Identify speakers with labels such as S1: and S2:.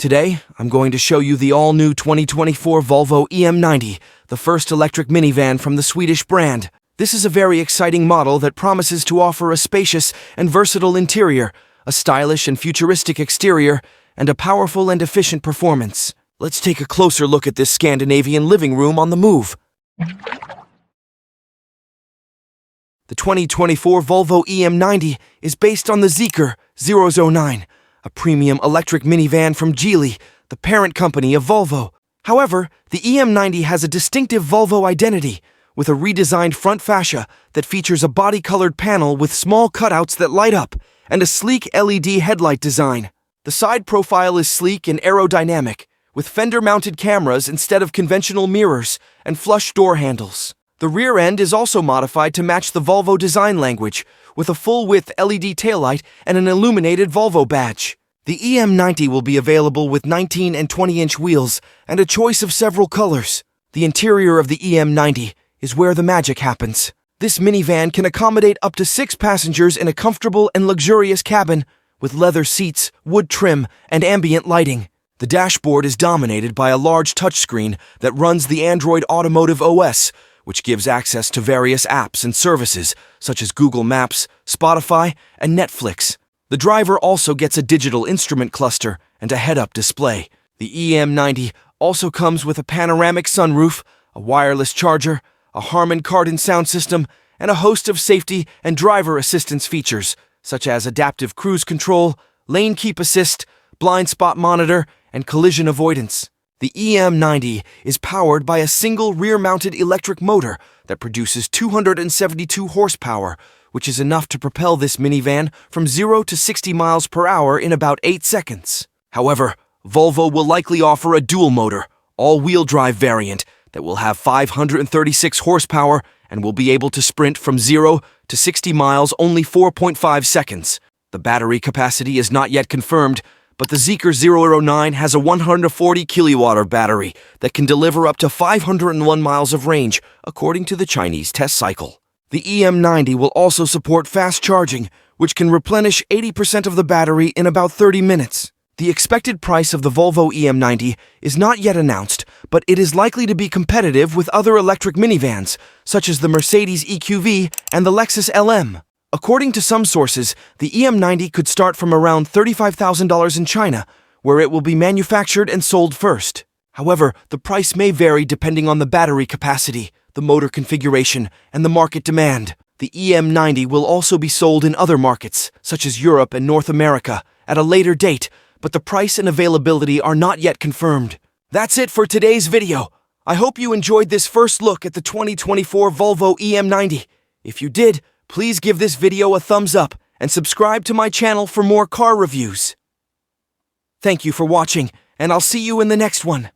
S1: Today, I'm going to show you the all-new 2024 Volvo EM90, the first electric minivan from the Swedish brand. This is a very exciting model that promises to offer a spacious and versatile interior, a stylish and futuristic exterior, and a powerful and efficient performance. Let's take a closer look at this Scandinavian living room on the move. The 2024 Volvo EM90 is based on the Zeekr 009, a premium electric minivan from Geely, the parent company of Volvo. However, the EM90 has a distinctive Volvo identity, with a redesigned front fascia that features a body-colored panel with small cutouts that light up, and a sleek LED headlight design. The side profile is sleek and aerodynamic, with fender-mounted cameras instead of conventional mirrors and flush door handles. The rear end is also modified to match the Volvo design language, with a full-width LED taillight and an illuminated Volvo badge. The EM90 will be available with 19 and 20-inch wheels and a choice of several colors. The interior of the EM90 is where the magic happens. This minivan can accommodate up to 6 passengers in a comfortable and luxurious cabin, with leather seats, wood trim, and ambient lighting. The dashboard is dominated by a large touchscreen that runs the Android Automotive OS, which gives access to various apps and services such as Google Maps, Spotify, and Netflix. The driver also gets a digital instrument cluster and a head-up display. The EM90 also comes with a panoramic sunroof, a wireless charger, a Harman Kardon sound system, and a host of safety and driver assistance features such as adaptive cruise control, lane keep assist, blind spot monitor, and collision avoidance. The EM90 is powered by a single rear-mounted electric motor that produces 272 horsepower, which is enough to propel this minivan from 0 to 60 miles per hour in about 8 seconds. However, Volvo will likely offer a dual-motor, all-wheel drive variant that will have 536 horsepower and will be able to sprint from 0 to 60 miles only 4.5 seconds. The battery capacity is not yet confirmed, but the Zeekr 009 has a 140 kilowatt battery that can deliver up to 501 miles of range, according to the Chinese test cycle. The EM90 will also support fast charging, which can replenish 80% of the battery in about 30 minutes. The expected price of the Volvo EM90 is not yet announced, but it is likely to be competitive with other electric minivans, such as the Mercedes EQV and the Lexus LM. According to some sources, the EM90 could start from around $35,000 in China, where it will be manufactured and sold first. However, the price may vary depending on the battery capacity, the motor configuration, and the market demand. The EM90 will also be sold in other markets, such as Europe and North America, at a later date, but the price and availability are not yet confirmed. That's it for today's video. I hope you enjoyed this first look at the 2024 Volvo EM90. If you did, please give this video a thumbs up and subscribe to my channel for more car reviews. Thank you for watching, and I'll see you in the next one.